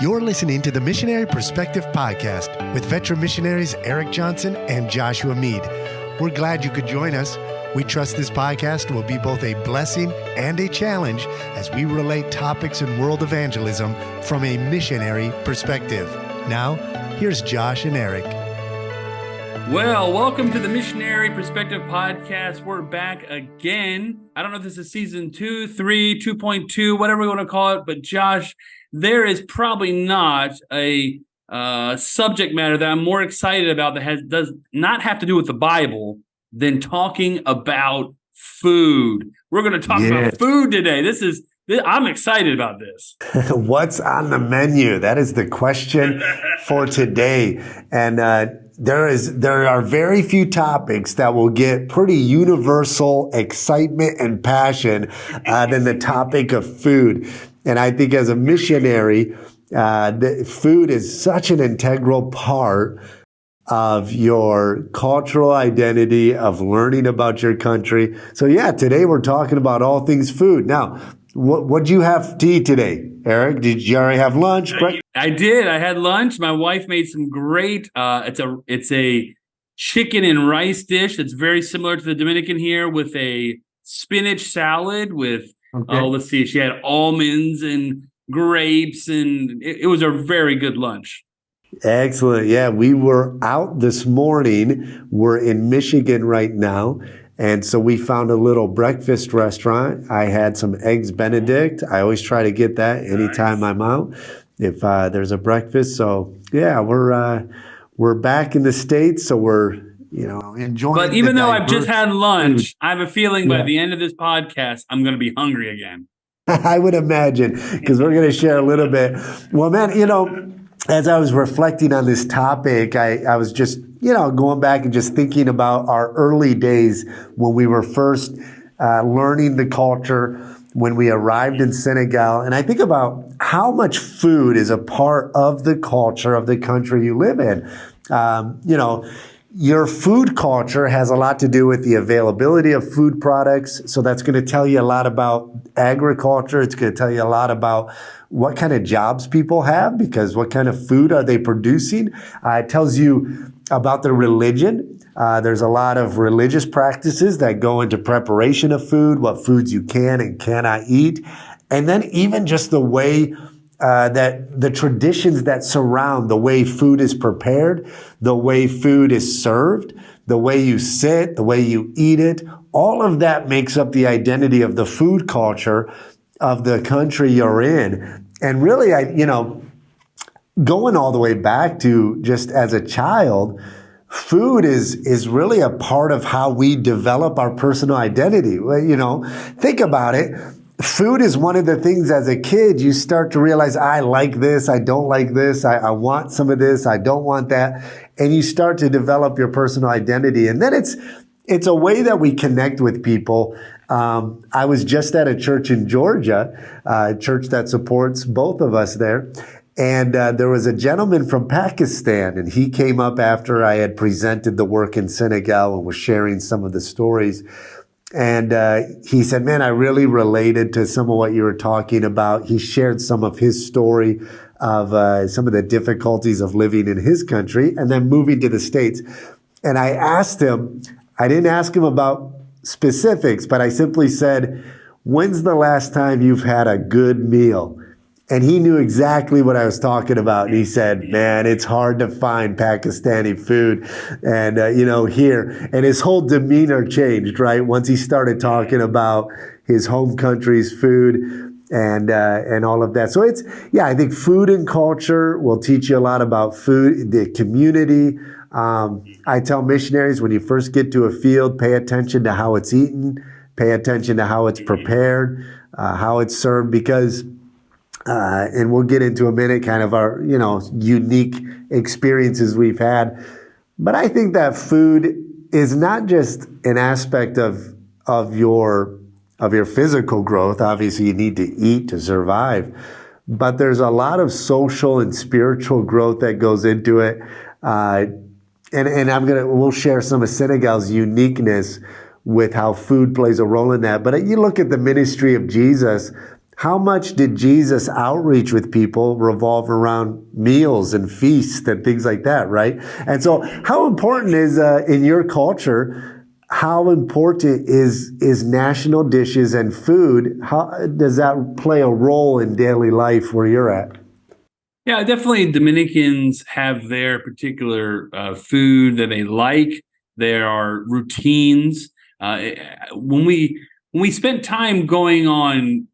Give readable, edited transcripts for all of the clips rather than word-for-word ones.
You're listening to the Missionary Perspective Podcast with veteran missionaries Erik Johnson and Joshua Mead. We're glad you could join us. We trust this podcast will be both a blessing and a challenge as we relate topics in world evangelism from a missionary perspective. Now, here's Josh and Erik. Well, welcome to the Missionary Perspective Podcast. We're back again. I don't know if this is season 2, 3, 2.2, whatever we want to call it, but Josh, there is probably not a subject matter that I'm more excited about that does not have to do with the Bible than talking about food. We're going to talk about food today. I'm excited about this. What's on the menu? That is the question for today. And there are very few topics that will get pretty universal excitement and passion than the topic of food. And I think as a missionary, food is such an integral part of your cultural identity, of learning about your country. So yeah, today we're talking about all things food. Now, what'd you have to eat today, Erik? Did you already have lunch? I did. I had lunch. My wife made some great, it's a chicken and rice dish that's very similar to the Dominican here with a spinach salad with, let's see, she had almonds and grapes, and it was a very good lunch. Excellent. Yeah, we were out this morning. We're in Michigan right now. And so we found a little breakfast restaurant. I had some eggs Benedict. I always try to get that anytime I'm out, if there's a breakfast. So yeah, we're back in the States, so we're enjoying. But even though I've just had lunch, I have a feeling by the end of this podcast, I'm going to be hungry again. I would imagine, because we're going to share a little bit. Well, man, as I was reflecting on this topic, I was just, going back and just thinking about our early days when we were first learning the culture, when we arrived in Senegal. And I think about how much food is a part of the culture of the country you live in. Your food culture has a lot to do with the availability of food products. So that's going to tell you a lot about agriculture. It's going to tell you a lot about what kind of jobs people have, because what kind of food are they producing? It tells you about the religion. There's a lot of religious practices that go into preparation of food, what foods you can and cannot eat. And then even just the way that the traditions that surround the way food is prepared, the way food is served, the way you sit, the way you eat it, all of that makes up the identity of the food culture of the country you're in. And really, going all the way back to just as a child, food is really a part of how we develop our personal identity. Think about it. Food is one of the things as a kid you start to realize, I like this, I don't like this, I want some of this, I don't want that. And you start to develop your personal identity. And then it's a way that we connect with people. I was just at a church in Georgia, a church that supports both of us there. And there was a gentleman from Pakistan, and he came up after I had presented the work in Senegal and was sharing some of the stories. And he said, man, I really related to some of what you were talking about. He shared some of his story of some of the difficulties of living in his country and then moving to the States. And I asked him, I didn't ask him about specifics, but I simply said, when's the last time you've had a good meal? And he knew exactly what I was talking about. And he said, man, it's hard to find Pakistani food and, here. And his whole demeanor changed, right? Once he started talking about his home country's food and all of that. So I think food and culture will teach you a lot about food, the community. I tell missionaries, when you first get to a field, pay attention to how it's eaten, pay attention to how it's prepared, how it's served, because and we'll get into a minute kind of our, unique experiences we've had. But I think that food is not just an aspect of your physical growth. Obviously, you need to eat to survive. But there's a lot of social and spiritual growth that goes into it. And we'll share some of Senegal's uniqueness with how food plays a role in that. But you look at the ministry of Jesus, how much did Jesus' outreach with people revolve around meals and feasts and things like that, right? And so how important is, in your culture, how important is national dishes and food? How does that play a role in daily life where you're at? Yeah, definitely. Dominicans have their particular food that they like. There are routines. When we spent time going on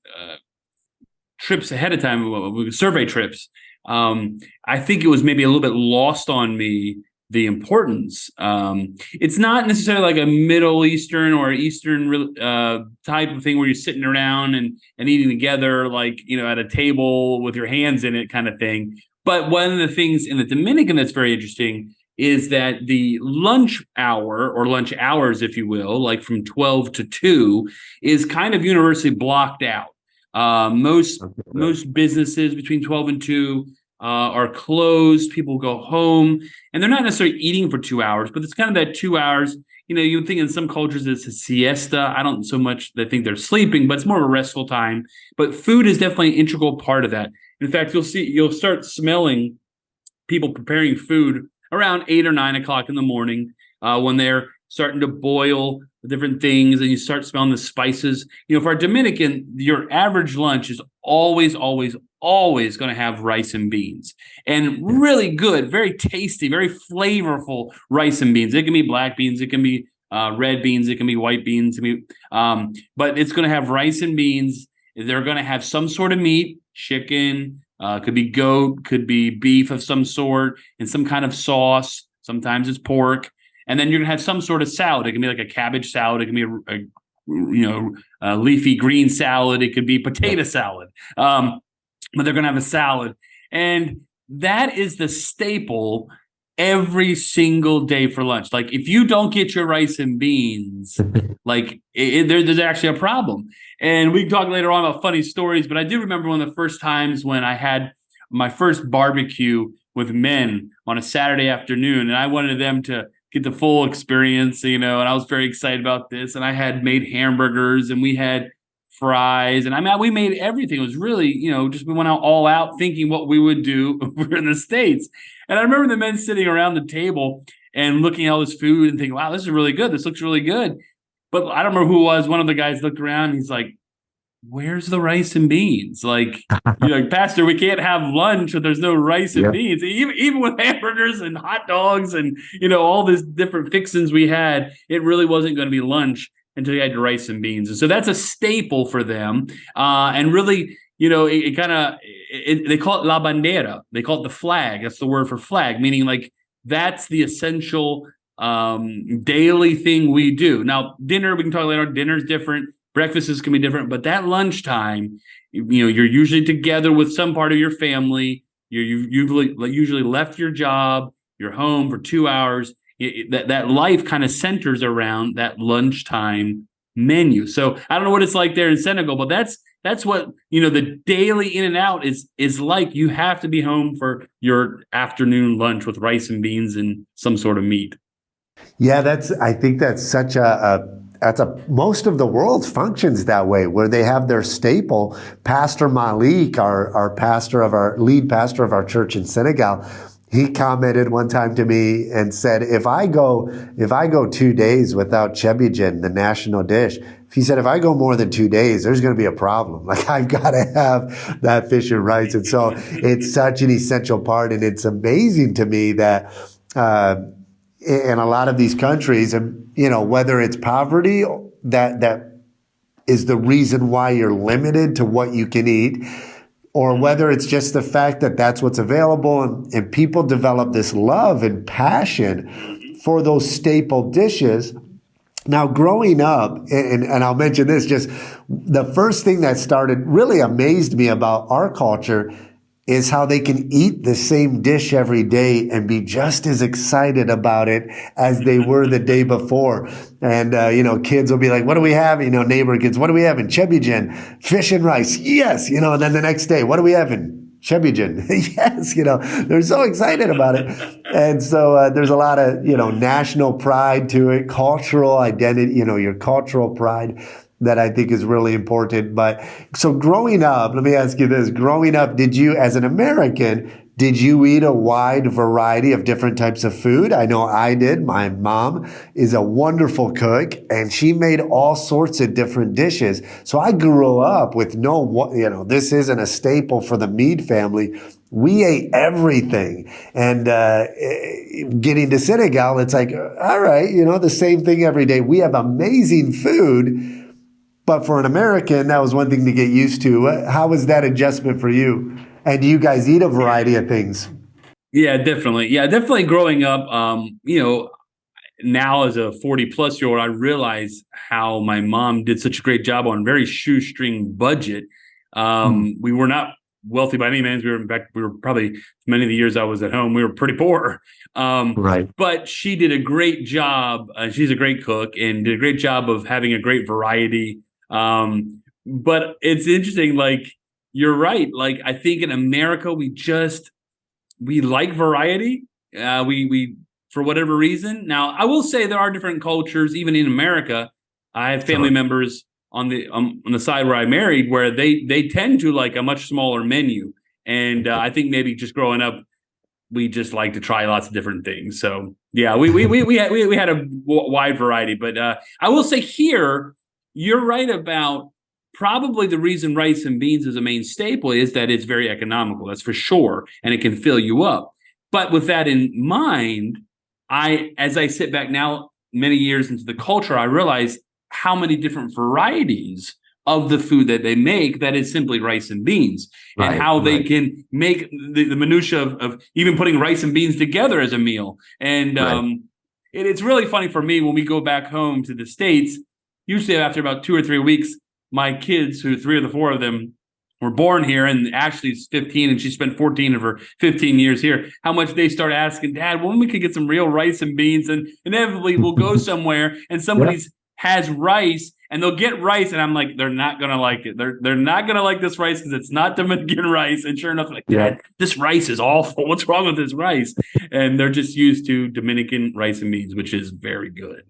trips ahead of time, survey trips, I think it was maybe a little bit lost on me the importance. It's not necessarily like a Middle Eastern or Eastern type of thing where you're sitting around and eating together, like, at a table with your hands in it kind of thing. But one of the things in the Dominican that's very interesting is that the lunch hour, or lunch hours, if you will, like from 12 to 2, is kind of universally blocked out. Most businesses between 12 and 2 are closed. People go home, and they're not necessarily eating for 2 hours, but it's kind of that 2 hours. You would think in some cultures it's a siesta. I don't so much they think they're sleeping, but it's more of a restful time. But food is definitely an integral part of that. In fact, you'll start smelling people preparing food around 8 or 9 o'clock in the morning when they're starting to boil different things, and you start smelling the spices. For a Dominican, your average lunch is always going to have rice and beans, and really good, very tasty, very flavorful rice and beans. It can be black beans, it can be red beans, it can be white beans, but it's going to have rice and beans. They're going to have some sort of meat, chicken, could be goat, could be beef of some sort, and some kind of sauce. Sometimes it's pork. And then you're going to have some sort of salad. It can be like a cabbage salad. It can be a leafy green salad. It could be potato salad. But they're going to have a salad. And that is the staple every single day for lunch. Like, if you don't get your rice and beans, like there's actually a problem. And we can talk later on about funny stories, but I do remember one of the first times when I had my first barbecue with men on a Saturday afternoon, and I wanted them to get the full experience, and I was very excited about this. And I had made hamburgers, and we had fries, and we made everything. It was really, just we went out all out thinking what we would do over in the States. And I remember the men sitting around the table and looking at all this food and thinking, wow, this is really good. This looks really good. But I don't remember who it was. One of the guys looked around and he's like, where's the rice and beans? Like, Pastor, we can't have lunch if there's no rice and beans. Even with hamburgers and hot dogs and, all these different fixings we had, it really wasn't going to be lunch until you had your rice and beans. And so that's a staple for them. And really, they call it la bandera. They call it the flag. That's the word for flag, meaning like that's the essential daily thing we do. Now, dinner, we can talk later. Dinner's different. Breakfasts can be different, but that lunchtime, you're usually together with some part of your family. You've usually left your job, you're home for 2 hours. That life kind of centers around that lunchtime menu. So I don't know what it's like there in Senegal, but that's what the daily in and out is like. You have to be home for your afternoon lunch with rice and beans and some sort of meat. Yeah, I think that's such most of the world functions that way, where they have their staple. Pastor Malik, our lead pastor of our church in Senegal, he commented one time to me and said, if I go 2 days without chebijin, the national dish, he said, if I go more than 2 days, there's going to be a problem. Like, I've got to have that fish and rice. And so it's such an essential part. And it's amazing to me that, in a lot of these countries, and whether it's poverty that is the reason why you're limited to what you can eat, or whether it's just the fact that that's what's available, and people develop this love and passion for those staple dishes. Now, growing up, and I'll mention this, just the first thing that really amazed me about our culture is how they can eat the same dish every day and be just as excited about it as they were the day before. And, kids will be like, what do we have? Neighbor kids, what do we have in Chebijin? Fish and rice. Yes. And then the next day, what do we have in Chebijin? Yes. They're so excited about it. And so there's a lot of, national pride to it, cultural identity, your cultural pride. that I think is really important. But so growing up, let me ask you this, growing up, did you, as an American, did you eat a wide variety of different types of food? I know I did. My mom is a wonderful cook, and she made all sorts of different dishes. So I grew up with this isn't a staple for the Mead family. We ate everything. And getting to Senegal, it's like, all right, the same thing every day. We have amazing food. But for an American, that was one thing to get used to. How was that adjustment for you? And do you guys eat a variety of things? Yeah, definitely. Yeah, definitely growing up, now as a 40-plus-year-old, I realize how my mom did such a great job on a very shoestring budget. We were not wealthy by any means. We were probably, many of the years I was at home, we were pretty poor. Right. But she did a great job. She's a great cook and did a great job of having a great variety. But it's interesting, like, you're right. Like, I think in America, we like variety. We for whatever reason. Now, I will say there are different cultures, even in America. I have family members on the side where I married, where they tend to like a much smaller menu. And I think maybe just growing up, we just like to try lots of different things. So yeah, we had a wide variety. But I will say here, you're right about. Probably the reason rice and beans is a main staple is that it's very economical. That's for sure. And it can fill you up. But with that in mind, as I sit back now, many years into the culture, I realize how many different varieties of the food that they make that is simply rice and beans, and how they can make the minutia of even putting rice and beans together as a meal. And it's really funny for me when we go back home to the States, usually after about 2 or 3 weeks, my kids, who 3 of the 4 of them were born here, and Ashley's 15 and she spent 14 of her 15 years here, how much they start asking, Dad, when we could get some real rice and beans. And inevitably we'll go somewhere and somebody's has rice and they'll get rice. And I'm like, they're not going to like it. They're not going to like this rice because it's not Dominican rice. And sure enough, like, Dad, this rice is awful. What's wrong with this rice? And they're just used to Dominican rice and beans, which is very good.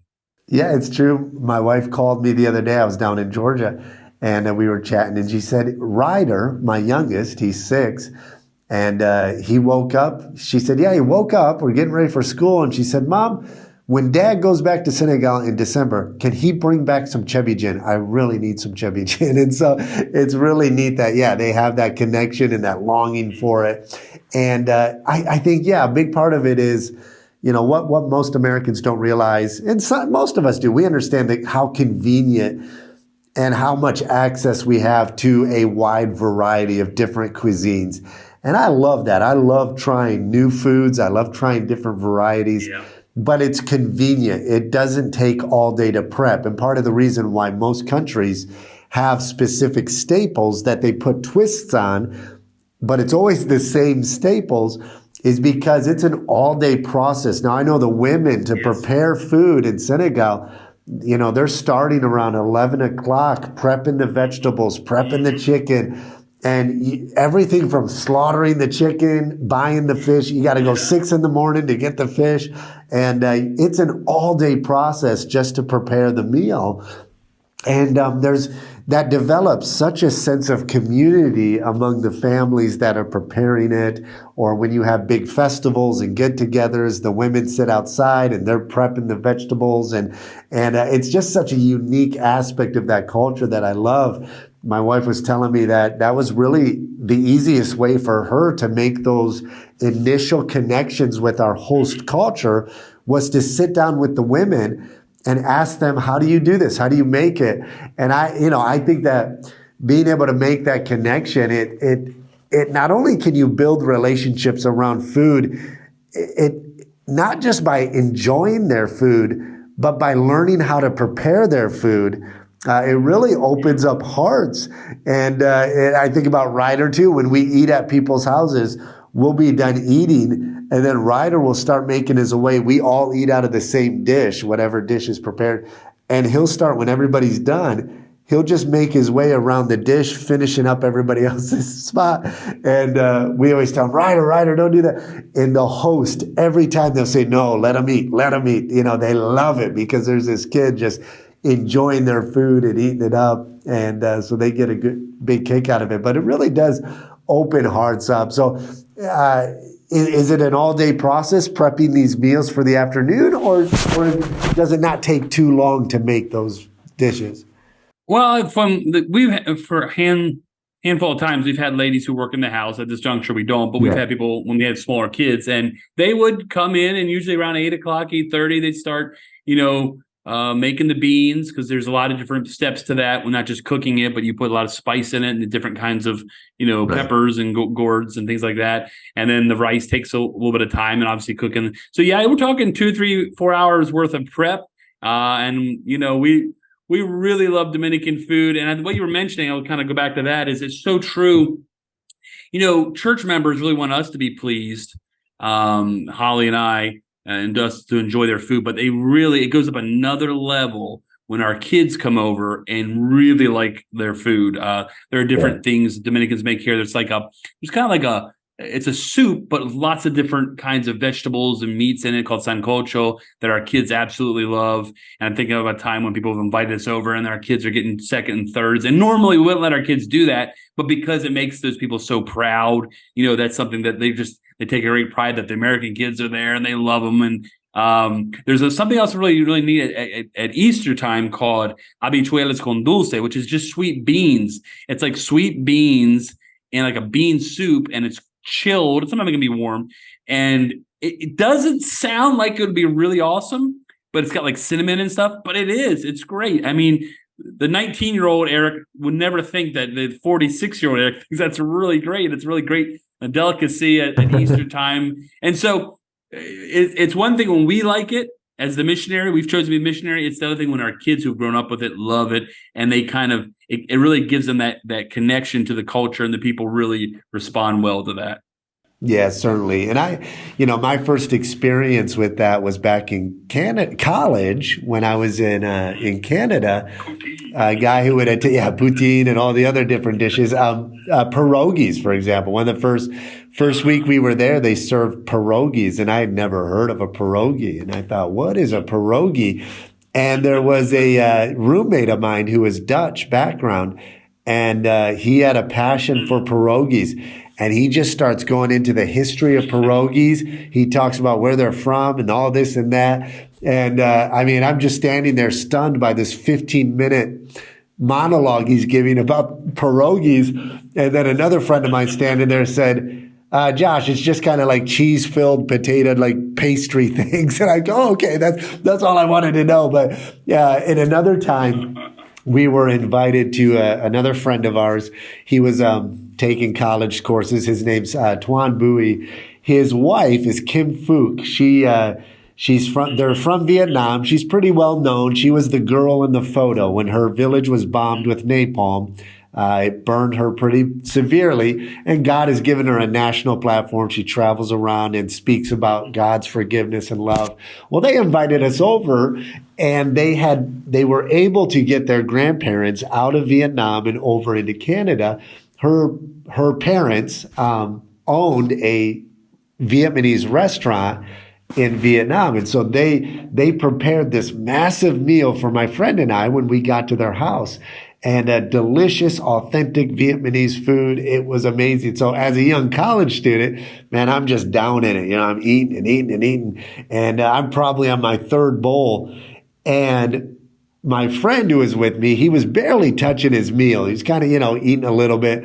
Yeah, it's true. My wife called me the other day. I was down in Georgia, and we were chatting, and she said, Ryder, my youngest, he's 6, and he woke up. She said, yeah, he woke up. We're getting ready for school. And she said, Mom, when Dad goes back to Senegal in December, can he bring back some chebijin? I really need some chebijin. And so it's really neat that, they have that connection and that longing for it. And I think, a big part of it is, what most Americans don't realize, and most of us do, we understand that how convenient and how much access we have to a wide variety of different cuisines. And I love that. I love trying new foods. I love trying different varieties. Yeah. But it's convenient. It doesn't take all day to prep. And part of the reason why most countries have specific staples that they put twists on, but it's always the same staples, is because it's an all-day process. Now, I know the women to prepare food in Senegal, they're starting around 11 o'clock, prepping the vegetables, prepping the chicken, and everything from slaughtering the chicken, buying the fish. You got to go 6 in the morning to get the fish. And it's an all-day process just to prepare the meal. And that develops such a sense of community among the families that are preparing it. Or when you have big festivals and get-togethers, the women sit outside and they're prepping the vegetables. And it's just such a unique aspect of that culture that I love. My wife was telling me that was really the easiest way for her to make those initial connections with our host culture, was to sit down with the women and ask them, how do you do this? How do you make it? And I think that being able to make that connection, it not only can you build relationships around food, it not just by enjoying their food, but by learning how to prepare their food. It really opens up hearts. And I think about Ryder too. When we eat at people's houses, we'll be done eating, and then Ryder will start making his way. We all eat out of the same dish, whatever dish is prepared. And he'll start, when everybody's done, he'll just make his way around the dish, finishing up everybody else's spot. And we always tell him, Ryder, don't do that. And the host, every time they'll say, no, let him eat. They love it because there's this kid just enjoying their food and eating it up. And so they get a good big kick out of it. But it really does open hearts up. So is it an all-day process prepping these meals for the afternoon, or does it not take too long to make those dishes? Well, for a handful of times, we've had ladies who work in the house. At this juncture, we don't, but we've had people when we had smaller kids, and they would come in, and usually around 8:00, 8:30, they'd start, making the beans, because there's a lot of different steps to that. We're not just cooking it, but you put a lot of spice in it and the different kinds of, peppers and gourds and things like that. And then the rice takes a little bit of time, and obviously cooking. So yeah, we're talking 2, 3, 4 hours worth of prep. And we really love Dominican food. And what you were mentioning, I'll kind of go back to that, is it's so true. Church members really want us to be pleased, Holly and I, and us to enjoy their food. But it goes up another level when our kids come over and really like their food. There are different things Dominicans make here. It's a soup, but with lots of different kinds of vegetables and meats in it, called sancocho, that our kids absolutely love. And I'm thinking of a time when people have invited us over and our kids are getting second and thirds. And normally we wouldn't let our kids do that, but because it makes those people so proud, that's something that they take a great pride that the American kids are there and they love them. And there's something else really, really neat at Easter time called habichuelas con dulce, which is just sweet beans. It's like sweet beans and like a bean soup, and it's chilled. Sometimes it can be warm, and it doesn't sound like it would be really awesome, but it's got like cinnamon and stuff. But it's great. I mean, the 19-year-old Eric would never think that the 46-year-old Eric thinks that's really great. It's really great, a delicacy at Easter time. And so it's one thing when we like it as the missionary, we've chosen to be missionary. It's the other thing when our kids who've grown up with it love it, and they it really gives them that connection to the culture, and the people really respond well to that. Yeah, certainly. And my first experience with that was back in college when I was in Canada. A guy who would poutine and all the other different dishes. Pierogies, for example. One of the first week we were there, they served pierogies, and I had never heard of a pierogi. And I thought, what is a pierogi? And there was a roommate of mine who was Dutch background, and he had a passion for pierogies. And he just starts going into the history of pierogies. He talks about where they're from and all this and that. And I'm just standing there stunned by this 15-minute monologue he's giving about pierogies. And then another friend of mine standing there said, Josh, it's just kind of like cheese-filled potato, like pastry things. And I go, oh, okay, that's all I wanted to know. But in another time, we were invited to another friend of ours. He was taking college courses. His name's Tuan Bui. His wife is Kim Phuc. They're from Vietnam. She's pretty well known. She was the girl in the photo when her village was bombed with napalm. It burned her pretty severely, and God has given her a national platform. She travels around and speaks about God's forgiveness and love. Well, they invited us over, and they were able to get their grandparents out of Vietnam and over into Canada. Her parents owned a Vietnamese restaurant in Vietnam. And so they prepared this massive meal for my friend and I when we got to their house. And a delicious, authentic Vietnamese food. It was amazing. So as a young college student, man, I'm just down in it. I'm eating and eating and eating. And I'm probably on my third bowl. And my friend who was with me, he was barely touching his meal. He's kind of, eating a little bit.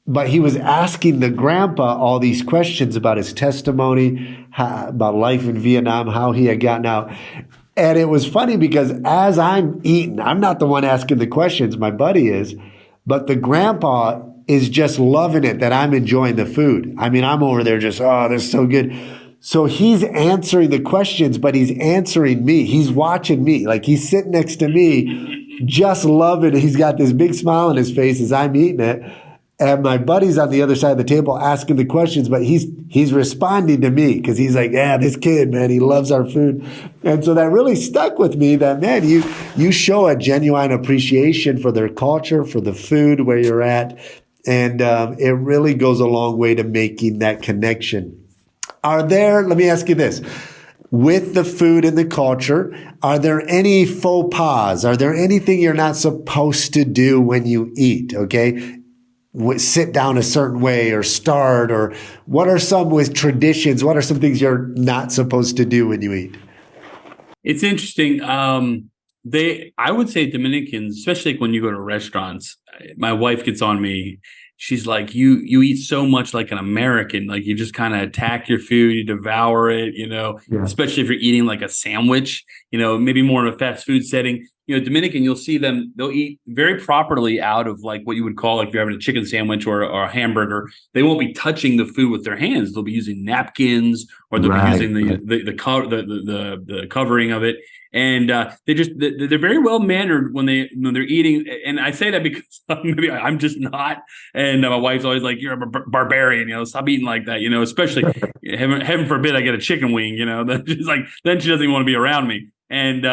But he was asking the grandpa all these questions about his testimony, about life in Vietnam, how he had gotten out. And it was funny because as I'm eating, I'm not the one asking the questions, my buddy is, but the grandpa is just loving it that I'm enjoying the food. I'm over there just, oh, this is so good. So he's answering the questions, but he's answering me. He's watching me. Like he's sitting next to me, just loving it. He's got this big smile on his face as I'm eating it. And my buddy's on the other side of the table asking the questions, but he's responding to me because he's like, yeah, this kid, man, he loves our food. And so that really stuck with me that, man, you show a genuine appreciation for their culture, for the food where you're at. And it really goes a long way to making that connection. Let me ask you this. with the food and the culture, are there any faux pas? Are there anything you're not supposed to do when you eat? Okay. Sit down a certain way or start, or what are some with traditions? What are some things you're not supposed to do when you eat? It's interesting. I would say Dominicans, especially when you go to restaurants, my wife gets on me. She's like, you eat so much like an American, like you just kind of attack your food, you devour it, especially if you're eating like a sandwich, maybe more in a fast food setting. Dominican, you'll see them, they'll eat very properly out of like what you would call, like if you're having a chicken sandwich or a hamburger, they won't be touching the food with their hands. They'll be using napkins, or they'll be using the covering of it. And they're very well mannered when they're eating. And I say that because maybe I'm just not. And my wife's always like, "You're a barbarian, stop eating like that." Especially heaven forbid I get a chicken wing. Then she's like, then she doesn't even want to be around me. And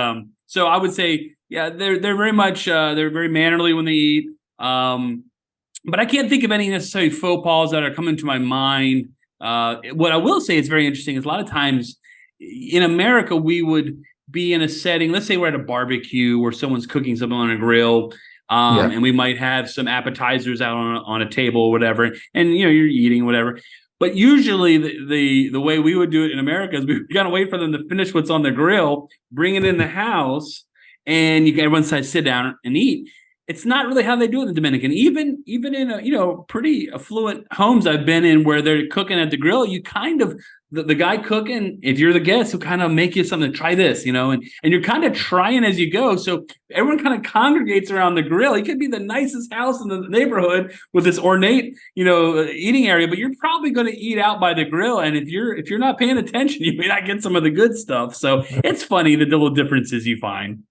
so I would say, yeah, they're very much they're very mannerly when they eat. But I can't think of any necessarily faux pas that are coming to my mind. What I will say is very interesting is a lot of times in America we would be in a setting, let's say we're at a barbecue where someone's cooking something on a grill, and we might have some appetizers out on a table or whatever, and you're eating whatever. But usually the way we would do it in America is we gotta wait for them to finish what's on the grill, bring it in the house, and everyone sit down and eat. It's not really how they do it in the Dominican. Even in pretty affluent homes I've been in where they're cooking at the grill, you kind of the guy cooking, if you're the guest, will kind of make you something, try this, and you're kind of trying as you go. So everyone kind of congregates around the grill. It could be the nicest house in the neighborhood with this ornate, eating area, but you're probably going to eat out by the grill. And if you're not paying attention, you may not get some of the good stuff. So it's funny the little differences you find.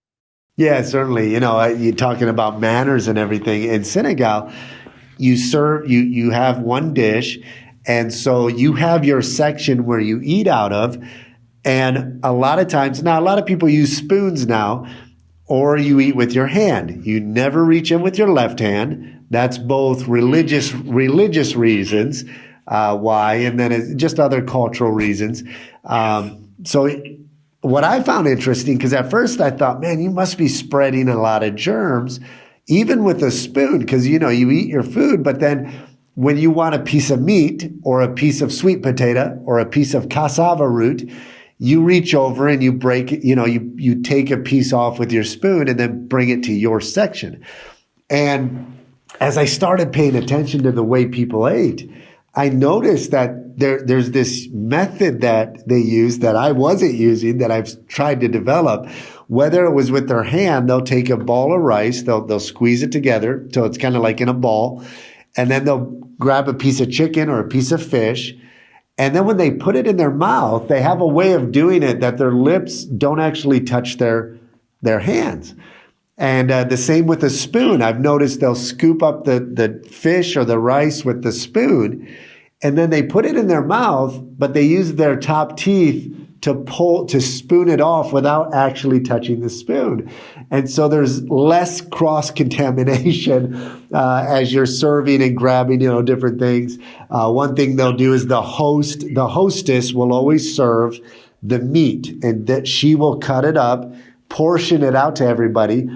Yeah, certainly. You're talking about manners and everything. In Senegal, you have one dish, and so you have your section where you eat out of. And a lot of times, now a lot of people use spoons now, or you eat with your hand. You never reach in with your left hand. That's both religious reasons why, and then it's just other cultural reasons. So what I found interesting, because at first I thought, man, you must be spreading a lot of germs, even with a spoon, because you eat your food, but then when you want a piece of meat or a piece of sweet potato or a piece of cassava root, you reach over and you break it, you take a piece off with your spoon and then bring it to your section. And as I started paying attention to the way people ate, I noticed that there's this method that they use that I wasn't using, that I've tried to develop. Whether it was with their hand, they'll take a ball of rice, they'll squeeze it together so it's kind of like in a ball, and then they'll grab a piece of chicken or a piece of fish, and then when they put it in their mouth, they have a way of doing it that their lips don't actually touch their hands. And the same with a spoon. I've noticed they'll scoop up the fish or the rice with the spoon, and then they put it in their mouth, but they use their top teeth to spoon it off without actually touching the spoon. And so there's less cross-contamination as you're serving and grabbing, different things. One thing they'll do is the hostess will always serve the meat, and that she will cut it up, portion it out to everybody.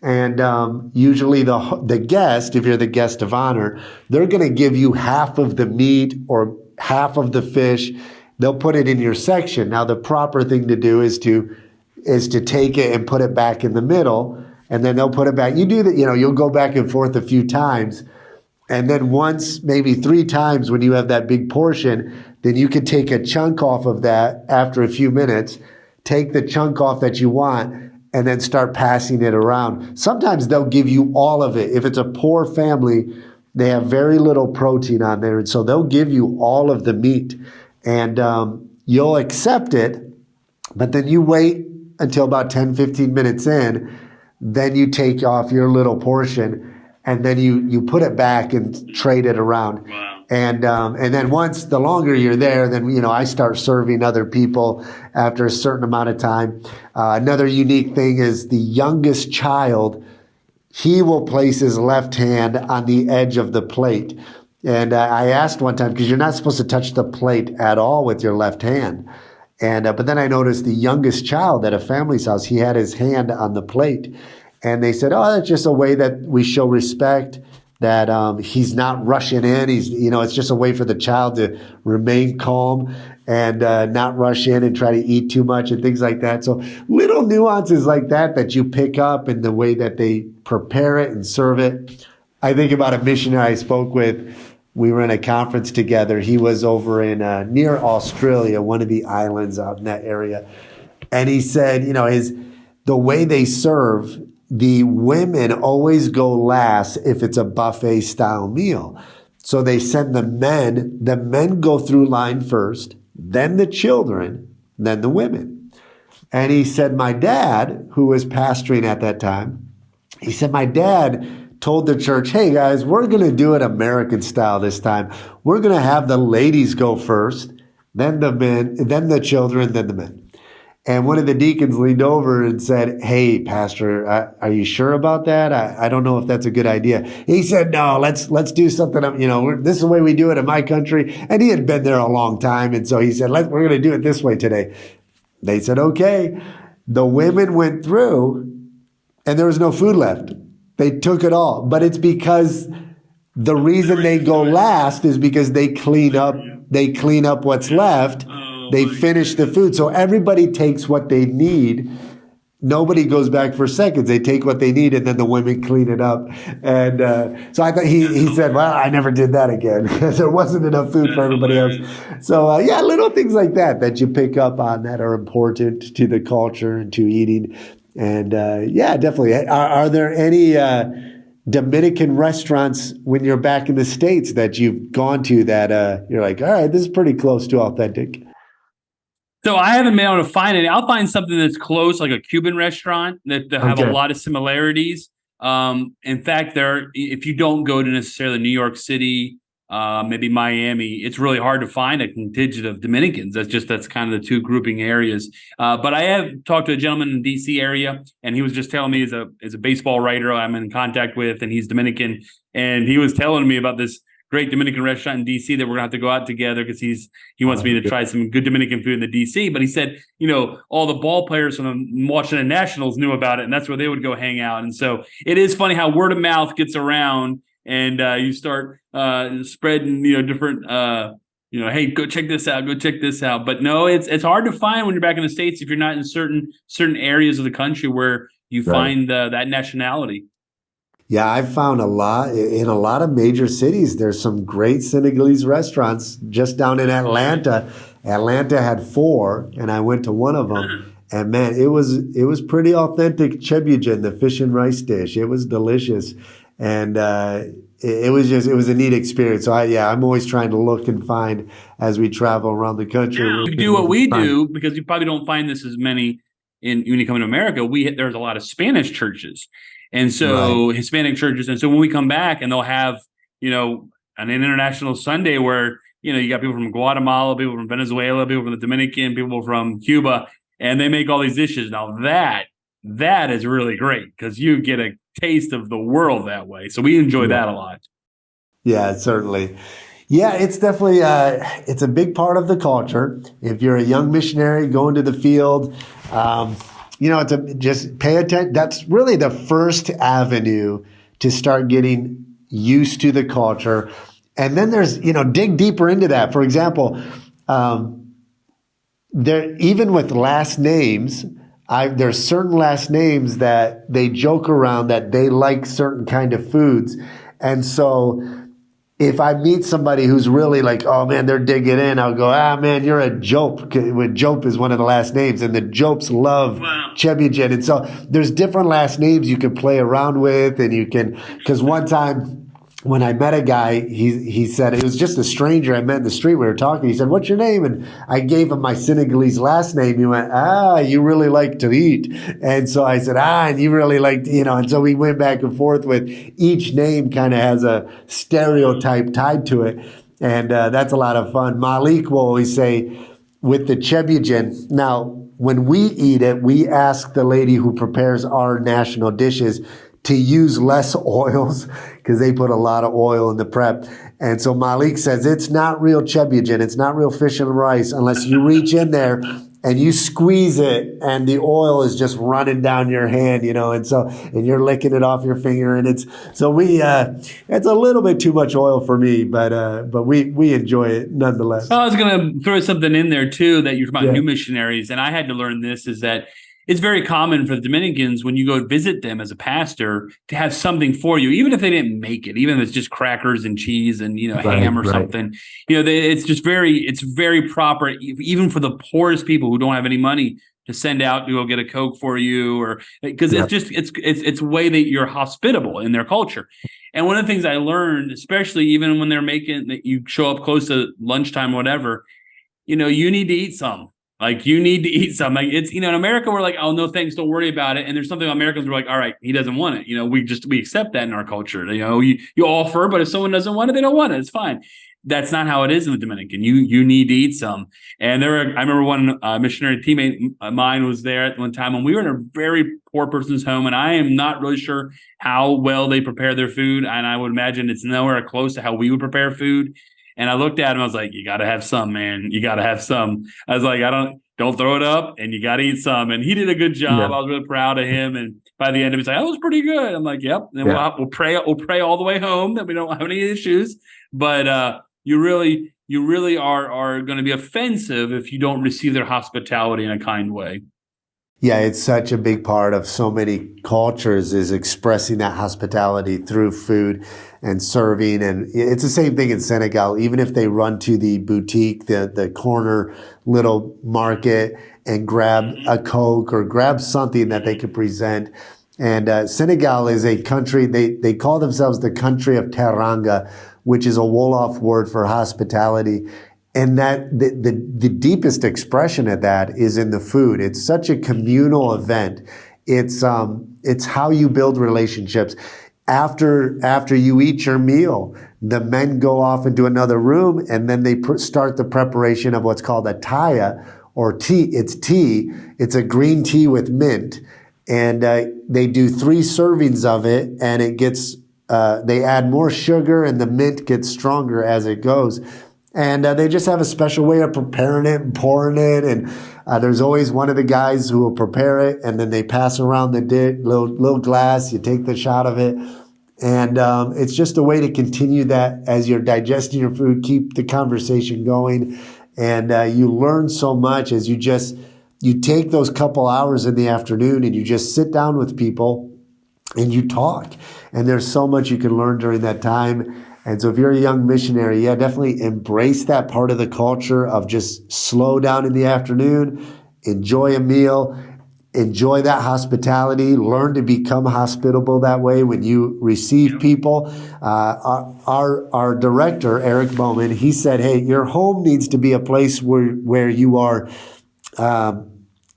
And usually the guest, if you're the guest of honor, they're going to give you half of the meat or half of the fish. They'll put it in your section. Now, the proper thing to do is to take it and put it back in the middle, and then they'll put it back. You do that, you'll go back and forth a few times, and then once, maybe 3 times when you have that big portion, then you can take a chunk off of that after a few minutes, take the chunk off that you want, and then start passing it around. Sometimes they'll give you all of it. If it's a poor family, they have very little protein on there, and so they'll give you all of the meat. And you'll accept it, but then you wait until about 10, 15 minutes in, then you take off your little portion, and then you put it back and trade it around. Wow. And then once, the longer you're there, then, I start serving other people after a certain amount of time. Another unique thing is the youngest child, he will place his left hand on the edge of the plate. And I asked one time, because you're not supposed to touch the plate at all with your left hand. And but then I noticed the youngest child at a family's house, he had his hand on the plate. And they said, oh, that's just a way that we show respect, that he's not rushing in. It's just a way for the child to remain calm and not rush in and try to eat too much and things like that. So little nuances like that you pick up in the way that they prepare it and serve it. I think about a missionary I spoke with. We were in a conference together. He was over in near Australia, one of the islands out in that area. And he said, the way they serve, the women always go last if it's a buffet style meal. So they send the men go through line first, then the children, then the women. And he said, my dad, who was pastoring at that time, he said, my dad told the church, hey guys, we're going to do it American style this time. We're going to have the ladies go first, then the men, then the children, then the men. And one of the deacons leaned over and said, hey, Pastor, are you sure about that? I don't know if that's a good idea. He said, no, let's do something. This is the way we do it in my country. And he had been there a long time. And so he said, we're going to do it this way today. They said, okay. The women went through and there was no food left. They took it all. But it's because the reason they go last is because they clean up what's left. They finish the food. So everybody takes what they need. Nobody goes back for seconds. They take what they need and then the women clean it up. And so I thought he said, well, I never did that again because there wasn't enough food for everybody else. So little things like that you pick up on that are important to the culture and to eating. And definitely. Are there any Dominican restaurants when you're back in the States that you've gone to that you're like, all right, this is pretty close to authentic? So I haven't been able to find it. I'll find something that's close, like a Cuban restaurant that have a lot of similarities. In fact, if you don't go to necessarily New York City, maybe Miami, it's really hard to find a contingent of Dominicans. That's kind of the two grouping areas. But I have talked to a gentleman in the DC area, and he was just telling me he's a baseball writer I'm in contact with, and he's Dominican, and he was telling me about this great Dominican restaurant in DC that we're gonna have to go out together because he wants me to try some good Dominican food in the DC. But he said, all the ball players from the Washington Nationals knew about it, and that's where they would go hang out. And so it is funny how word of mouth gets around, and you start spreading, different, hey, go check this out, go check this out. But no, it's hard to find when you're back in the States if you're not in certain areas of the country where you find that nationality. Yeah, I've found in a lot of major cities. There's some great Senegalese restaurants just down in Atlanta. Atlanta had 4, and I went to one of them. And man, it was pretty authentic chebujan, the fish and rice dish. It was delicious, and it was a neat experience. So I'm always trying to look and find as we travel around the country. Yeah, we do what we do because you probably don't find this as many when you come to America. There's a lot of Spanish churches. And so Hispanic churches. And so when we come back and they'll have, an international Sunday where, you got people from Guatemala, people from Venezuela, people from the Dominican, people from Cuba, and they make all these dishes. Now that is really great because you get a taste of the world that way. So we enjoy that a lot. Yeah, certainly. Yeah, it's definitely it's a big part of the culture. If you're a young missionary going to the field, just pay attention. That's really the first avenue to start getting used to the culture. And then there's, dig deeper into that. For example, even with last names, there's certain last names that they joke around that they like certain kind of foods. And so if I meet somebody who's really like, oh man, they're digging in, I'll go, man, you're a Jope. Jope is one of the last names, and the Jopes love chebujan. And so there's different last names you can play around with, and you can, because one time when I met a guy, he said, it was just a stranger I met in the street. We were talking. He said, what's your name? And I gave him my Senegalese last name. He went, you really like to eat. And so I said, and you really like, and so we went back and forth with each name kind of has a stereotype tied to it. And that's a lot of fun. Malik will always say with the chebujan, now, when we eat it, we ask the lady who prepares our national dishes to use less oils because they put a lot of oil in the prep. And so Malik says it's not real chebujan. It's not real fish and rice unless you reach in there and you squeeze it and the oil is just running down your hand, and you're licking it off your finger. And it's a little bit too much oil for me, but we enjoy it nonetheless. I was going to throw something in there too, that you're talking about new missionaries. And I had to learn this, is that it's very common for the Dominicans, when you go visit them as a pastor, to have something for you, even if they didn't make it, even if it's just crackers and cheese and, ham or something. It's very proper, even for the poorest people who don't have any money, to send out to go get a Coke for you, or because it's a way that you're hospitable in their culture. And one of the things I learned, especially even when they're making that, you show up close to lunchtime or whatever, you need to eat some. Like, you need to eat something. Like, it's, in America, we're like, oh, no, thanks, don't worry about it. And there's something Americans are like, all right, he doesn't want it. We accept that in our culture. You offer, but if someone doesn't want it, they don't want it. It's fine. That's not how it is in the Dominican. You need to eat some. And I remember one missionary teammate of mine was there at one time, and we were in a very poor person's home, and I am not really sure how well they prepare their food. And I would imagine it's nowhere close to how we would prepare food. And I looked at him, I was like, you got to have some, man. You got to have some. I was like, don't throw it up, and you got to eat some. And he did a good job. Yeah. I was really proud of him. And by the end of it, he's like, that was pretty good. I'm like, yep. And we'll pray all the way home that we don't have any issues. But you really are going to be offensive if you don't receive their hospitality in a kind way. Yeah, it's such a big part of so many cultures, is expressing that hospitality through food and serving. And it's the same thing in Senegal. Even if they run to the boutique, the corner little market, and grab a Coke or grab something that they could present. And Senegal is a country, they call themselves the country of Teranga, which is a Wolof word for hospitality. And that the deepest expression of that is in the food. It's such a communal event. It's how you build relationships. After you eat your meal, the men go off into another room, and then they start the preparation of what's called a taya, or tea. It's tea. It's a green tea with mint, and they do 3 servings of it, and it gets. They add more sugar, and the mint gets stronger as it goes. And they just have a special way of preparing it and pouring it. And there's always one of the guys who will prepare it, and then they pass around the little glass. You take the shot of it. And it's just a way to continue that as you're digesting your food, keep the conversation going. And you learn so much as you take those couple hours in the afternoon and you just sit down with people and you talk. And there's so much you can learn during that time. And so if you're a young missionary, definitely embrace that part of the culture of just slow down in the afternoon, enjoy a meal, enjoy that hospitality, learn to become hospitable that way when you receive people. Our director, Eric Bowman, he said, hey, your home needs to be a place where you are,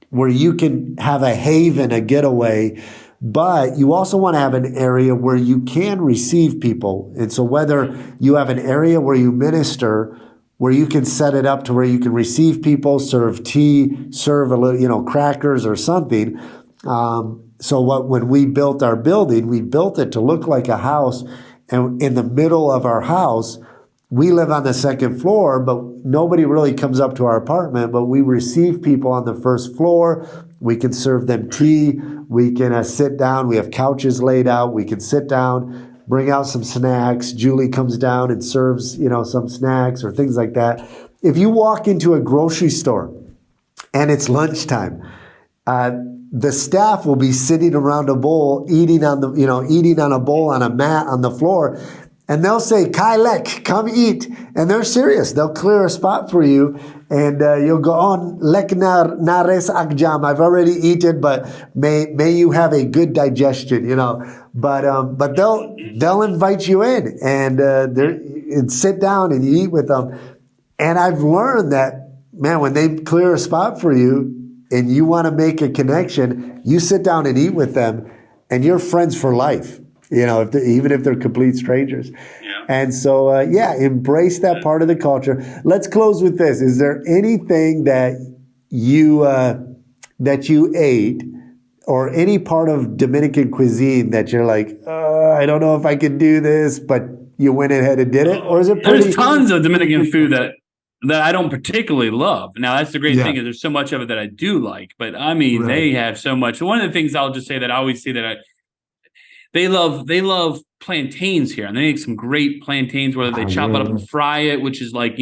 where you can have a haven, a getaway. But you also want to have an area where you can receive people. And so whether you have an area where you minister, where you can set it up to where you can receive people, serve tea, serve a little, crackers or something. When we built our building, we built it to look like a house. And in the middle of our house, we live on the second floor, but nobody really comes up to our apartment. But we receive people on the first floor. We can serve them tea. We can sit down. We have couches laid out. We can sit down, bring out some snacks. Julie comes down and serves, some snacks or things like that. If you walk into a grocery store and it's lunchtime, the staff will be sitting around a bowl, eating on a bowl on a mat on the floor. And they'll say, Kai Lek, come eat. And they're serious. They'll clear a spot for you. And you'll go on, Lek nares akjam. I've already eaten, but may you have a good digestion, But they'll invite you in and sit down and you eat with them. And I've learned that, man, when they clear a spot for you and you want to make a connection, you sit down and eat with them and you're friends for life. Even if they're complete strangers. Yeah. And so, embrace that part of the culture. Let's close with this. Is there anything that you ate or any part of Dominican cuisine that you're like, I don't know if I can do this, but you went ahead and did it? Or is it pretty? There's tons of Dominican food that that I don't particularly love. Now, that's the great thing is there's so much of it that I do like, but I mean, they have so much. One of the things I'll just say that I always see that they love plantains here, and they make some great plantains, whether they chop it up and fry it, which is like,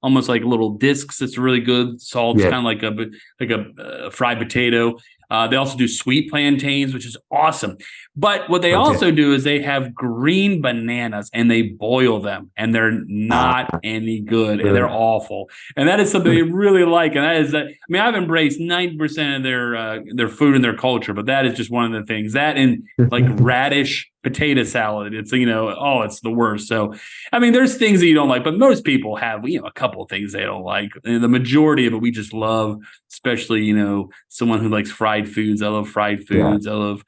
almost like little discs. It's really good. Salt's kind of like a fried potato. They also do sweet plantains, which is awesome. But what they also do is they have green bananas and they boil them, and they're not any good, and they're awful. And that is something they really like. And that is that. I mean, I've embraced 90% of their food and their culture, but that is just one of the things. That and like radish potato salad. It's it's the worst. So, I mean, there's things that you don't like, but most people have a couple of things they don't like. And the majority of it we just love, especially someone who likes fried foods. I love fried foods. I love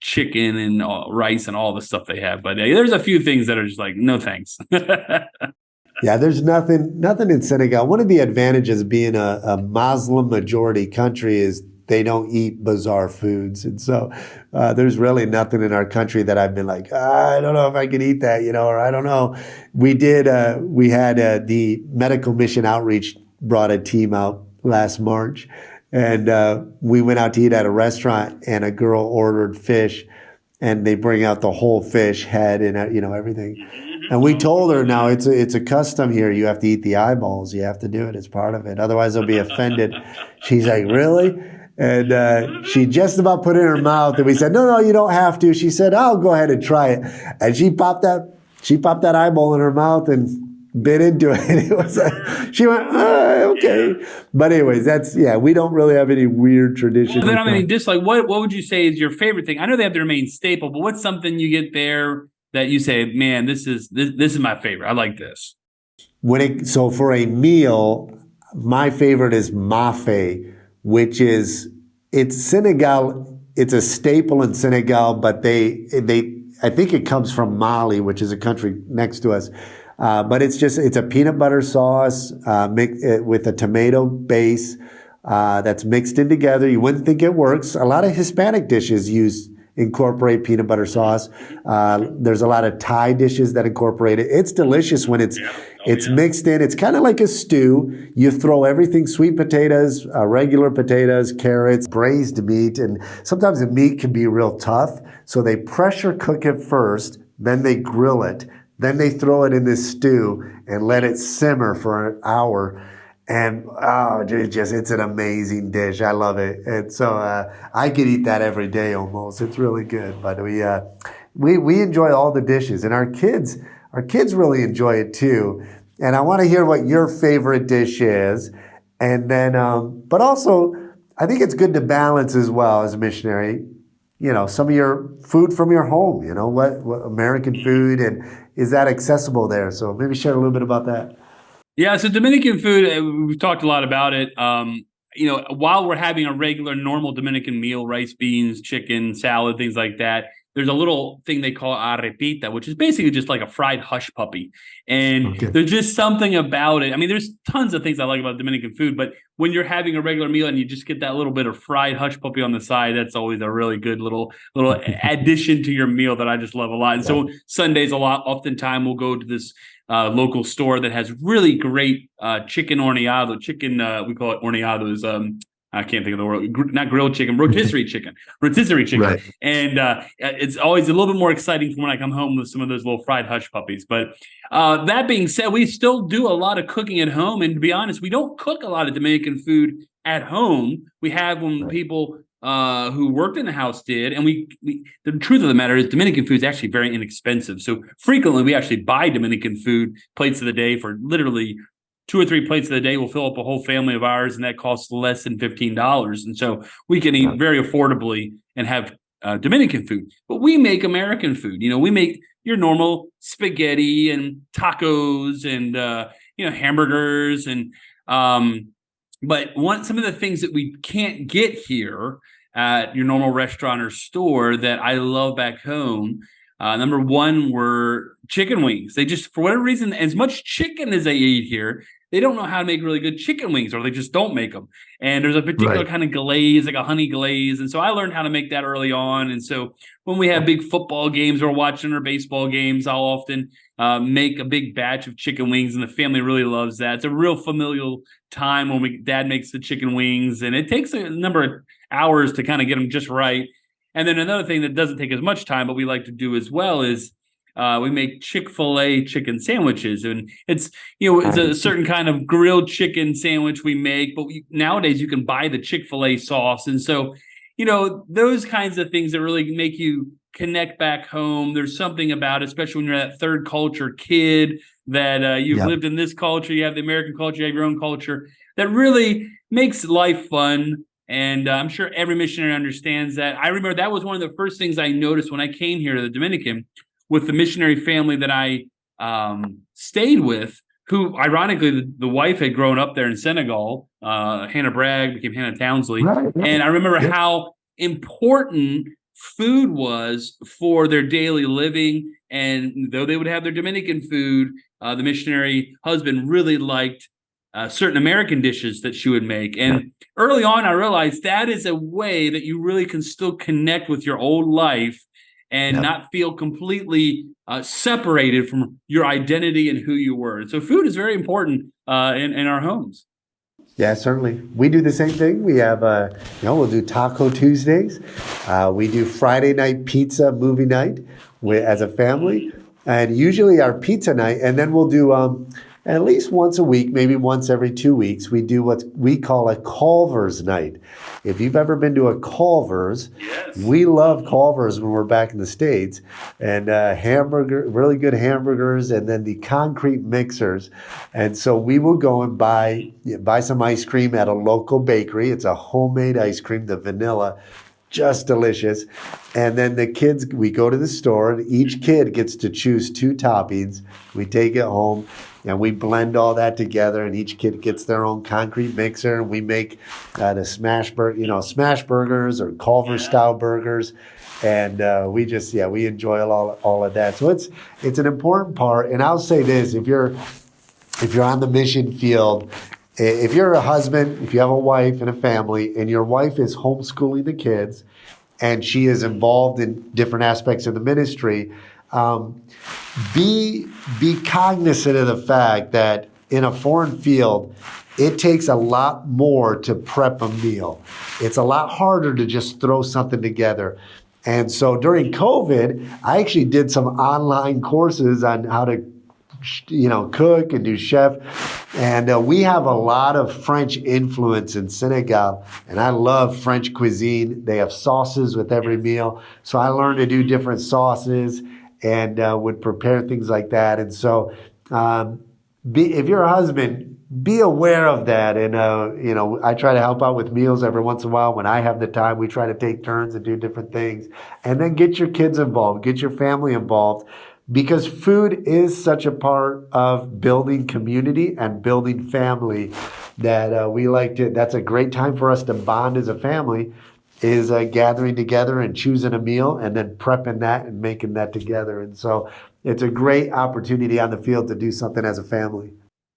chicken and rice and all the stuff they have. But there's a few things that are just like, no thanks. Yeah, there's nothing in Senegal. One of the advantages of being a Muslim majority country is they don't eat bizarre foods. And so there's really nothing in our country that I've been like, I don't know if I can eat that, or I don't know. We had the Medical Mission Outreach brought a team out last March, and we went out to eat at a restaurant, and a girl ordered fish, and they bring out the whole fish head and everything. And we told her, now it's a custom here. You have to eat the eyeballs. You have to do it. It's part of it. Otherwise, they'll be offended. She's like, really? And she just about put it in her mouth, and we said, no, you don't have to. She said, I'll go ahead and try it. And she popped that eyeball in her mouth and bit into it. It was like, she went, okay. But anyways, we don't really have any weird traditions. Then, what would you say is your favorite thing? I know they have their main staple, but what's something you get there that you say, man, this is my favorite. I like this. So for a meal, my favorite is mafe, which is, it's Senegal. It's a staple in Senegal, but I think it comes from Mali, which is a country next to us. But it's a peanut butter sauce with a tomato base that's mixed in together. You wouldn't think it works. A lot of Hispanic dishes incorporate peanut butter sauce. There's a lot of Thai dishes that incorporate it. It's delicious when it's mixed in. It's kind of like a stew. You throw everything, sweet potatoes, regular potatoes, carrots, braised meat, and sometimes the meat can be real tough. So they pressure cook it first, then they grill it, then they throw it in this stew and let it simmer for an hour. And it's an amazing dish. I love it. And so I could eat that every day almost. It's really good. But we enjoy all the dishes, and our kids really enjoy it too. And I want to hear what your favorite dish is. And then, but also, I think it's good to balance as well as a missionary. Some of your food from your home. What American food, and is that accessible there? So maybe share a little bit about that. Yeah, so Dominican food, we've talked a lot about it. While we're having a regular, normal Dominican meal, rice, beans, chicken, salad, things like that, there's a little thing they call arepita, which is basically just like a fried hush puppy. And there's just something about it. I mean, there's tons of things I like about Dominican food, but when you're having a regular meal and you just get that little bit of fried hush puppy on the side, that's always a really good little addition to your meal that I just love a lot. And so Sundays oftentimes we'll go to this local store that has really great chicken horneado. Chicken, we call it horneado, is I can't think of the word, not grilled chicken, rotisserie chicken. Right. And it's always a little bit more exciting when I come home with some of those little fried hush puppies. But that being said, we still do a lot of cooking at home. And to be honest, we don't cook a lot of Dominican food at home. We have when people who worked in the house did. And we the truth of the matter is Dominican food is actually very inexpensive. So frequently we actually buy Dominican food plates of the day for literally 2 or 3 plates of the day will fill up a whole family of ours, and that costs less than $15. And so we can eat very affordably and have Dominican food. But we make American food. We make your normal spaghetti and tacos and hamburgers and but some of the things that we can't get here at your normal restaurant or store that I love back home. Number one were chicken wings. They just, for whatever reason, as much chicken as they eat here, they don't know how to make really good chicken wings, or they just don't make them. And there's a particular kind of glaze, like a honey glaze. And so I learned how to make that early on. And so when we have big football games or watching or baseball games, I'll often, make a big batch of chicken wings, and the family really loves that. It's a real familial time when Dad makes the chicken wings, and it takes a number of hours to kind of get them just right. And then another thing that doesn't take as much time, but we like to do as well, is we make Chick-fil-A chicken sandwiches, and it's a certain kind of grilled chicken sandwich we make. But nowadays you can buy the Chick-fil-A sauce, and so those kinds of things that really make you connect back home. There's something about it, especially when you're that third culture kid, that you've lived in this culture, you have the American culture, you have your own culture, that really makes life fun. And I'm sure every missionary understands that. I remember that was one of the first things I noticed when I came here to the Dominican with the missionary family that I stayed with, who ironically the wife had grown up there in Senegal. Hannah Bragg became Hannah Townsley. Right. And I remember how important food was for their daily living. And though they would have their Dominican food, the missionary husband really liked certain American dishes that she would make. And early on, I realized that is a way that you really can still connect with your old life and not feel completely separated from your identity and who you were. And so food is very important in our homes. Yeah, certainly. We do the same thing. We have, we'll do Taco Tuesdays. We do Friday night pizza movie night as a family. And usually our pizza night, and then we'll do at least once a week, maybe once every 2 weeks, we do what we call a Culver's night. If you've ever been to a Culver's, we love Culver's when we're back in the States. And really good hamburgers, and then the concrete mixers. And so we will go and buy some ice cream at a local bakery. It's a homemade ice cream, the vanilla, just delicious. And then the kids, we go to the store, and each kid gets to choose 2 toppings. We take it home, and we blend all that together, and each kid gets their own concrete mixer, and we make the smash burgers or Culver style burgers, and we enjoy all of that. So it's an important part. And I'll say this: if you're on the mission field, if you're a husband, if you have a wife and a family, and your wife is homeschooling the kids, and she is involved in different aspects of the ministry, be cognizant of the fact that in a foreign field, it takes a lot more to prep a meal. It's a lot harder to just throw something together. And so during COVID, I actually did some online courses on how to cook and do chef. And we have a lot of French influence in Senegal, and I love French cuisine. They have sauces with every meal. So I learned to do different sauces and would prepare things like that. And so if you're a husband, be aware of that. And, I try to help out with meals every once in a while. When I have the time, we try to take turns and do different things. And then get your kids involved, get your family involved. Because food is such a part of building community and building family that we like to. That's a great time for us to bond as a family, is gathering together and choosing a meal and then prepping that and making that together. And so it's a great opportunity on the field to do something as a family.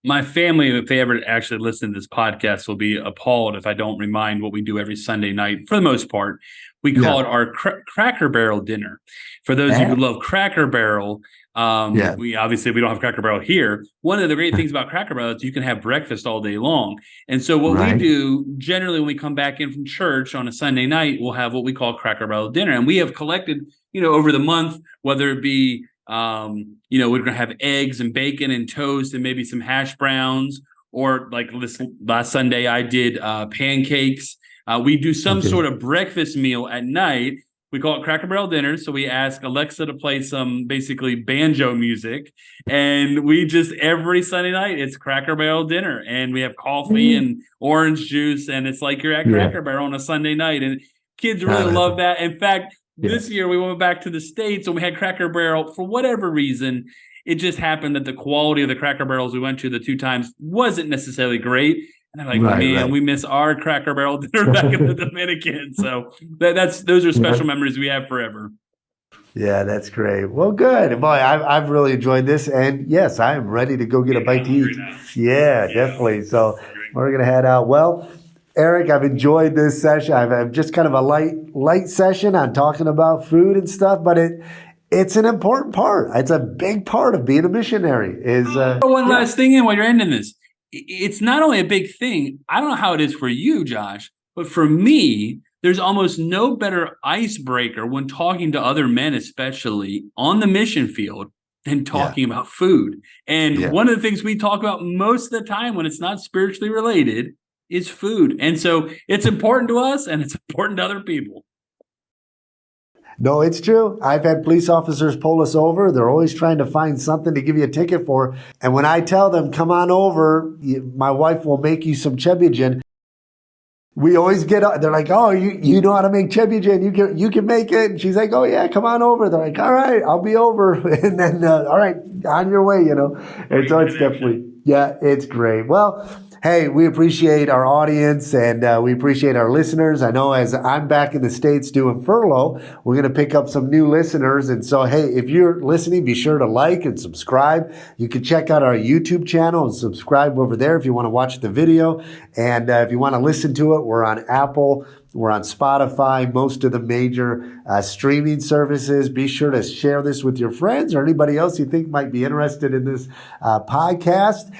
My family, if they ever actually listen to this podcast, will be appalled if I don't remind what we do every Sunday night. For the most part, we call it our Cracker Barrel dinner. For those of you who love Cracker Barrel, we don't have Cracker Barrel here. One of the great things about Cracker Barrel is you can have breakfast all day long. And so what we do generally when we come back in from church on a Sunday night, we'll have what we call Cracker Barrel dinner. And we have collected, over the month, whether it be we're going to have eggs and bacon and toast and maybe some hash browns, or like last Sunday I did pancakes. We do some sort of breakfast meal at night. We call it Cracker Barrel dinner. So we ask Alexa to play some basically banjo music, and we just every Sunday night it's Cracker Barrel dinner, and we have coffee and orange juice, and it's like you're at Cracker Barrel on a Sunday night, and kids really love that. In fact, this year we went back to the States and we had Cracker Barrel. For whatever reason, it just happened that the quality of the Cracker Barrels we went to the 2 times wasn't necessarily great. And I'm like, we miss our Cracker Barrel dinner back in the Dominican. So those are special memories we have forever. Yeah, that's great. Well, good. Boy, I've really enjoyed this. And yes, I am ready to go get a bite to eat. Yeah, definitely. So we're going to head out. Well, Erik, I've enjoyed this session. I've just kind of a light session on talking about food and stuff, but It's an important part. It's a big part of being a missionary. One last thing in while you're ending this. It's not only a big thing. I don't know how it is for you, Josh, but for me, there's almost no better icebreaker when talking to other men, especially on the mission field, than talking about food. And one of the things we talk about most of the time when it's not spiritually related is food. And so it's important to us and it's important to other people. No, it's true. I've had police officers pull us over. They're always trying to find something to give you a ticket for. And when I tell them, come on over, my wife will make you some chebbigen. We always get up. They're like, oh, you know how to make chebbigen. You can make it. And she's like, oh, yeah, come on over. They're like, all right, I'll be over. And then, all right, on your way, And so it's definitely, it's great. Well, hey, we appreciate our audience and we appreciate our listeners. I know as I'm back in the States doing furlough, we're going to pick up some new listeners. And so, hey, if you're listening, be sure to like and subscribe. You can check out our YouTube channel and subscribe over there if you want to watch the video. And if you want to listen to it, we're on Apple. We're on Spotify, most of the major streaming services. Be sure to share this with your friends or anybody else you think might be interested in this podcast.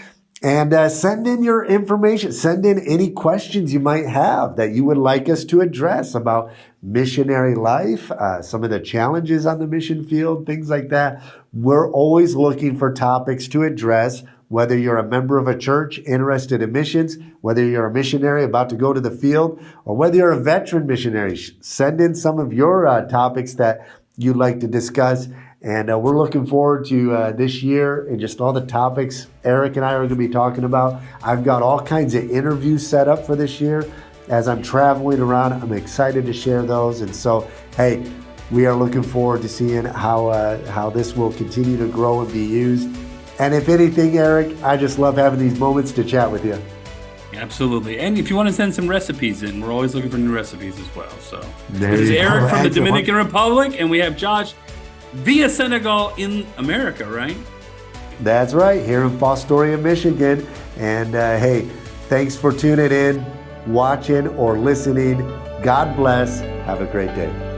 And send in your information. Send in any questions you might have that you would like us to address about missionary life, some of the challenges on the mission field, things like that. We're always looking for topics to address, whether you're a member of a church interested in missions, whether you're a missionary about to go to the field, or whether you're a veteran missionary. Send in some of your topics that you'd like to discuss. And we're looking forward to this year and just all the topics Erik and I are going to be talking about. I've got all kinds of interviews set up for this year. As I'm traveling around, I'm excited to share those. And so, hey, we are looking forward to seeing how this will continue to grow and be used. And if anything, Erik, I just love having these moments to chat with you. Absolutely. And if you want to send some recipes in, we're always looking for new recipes as well. So this is Erik from the Dominican Republic, and we have Josh via Senegal in America, right? That's right, here in Fostoria, Michigan. And hey, thanks for tuning in, watching, or listening. God bless. Have a great day.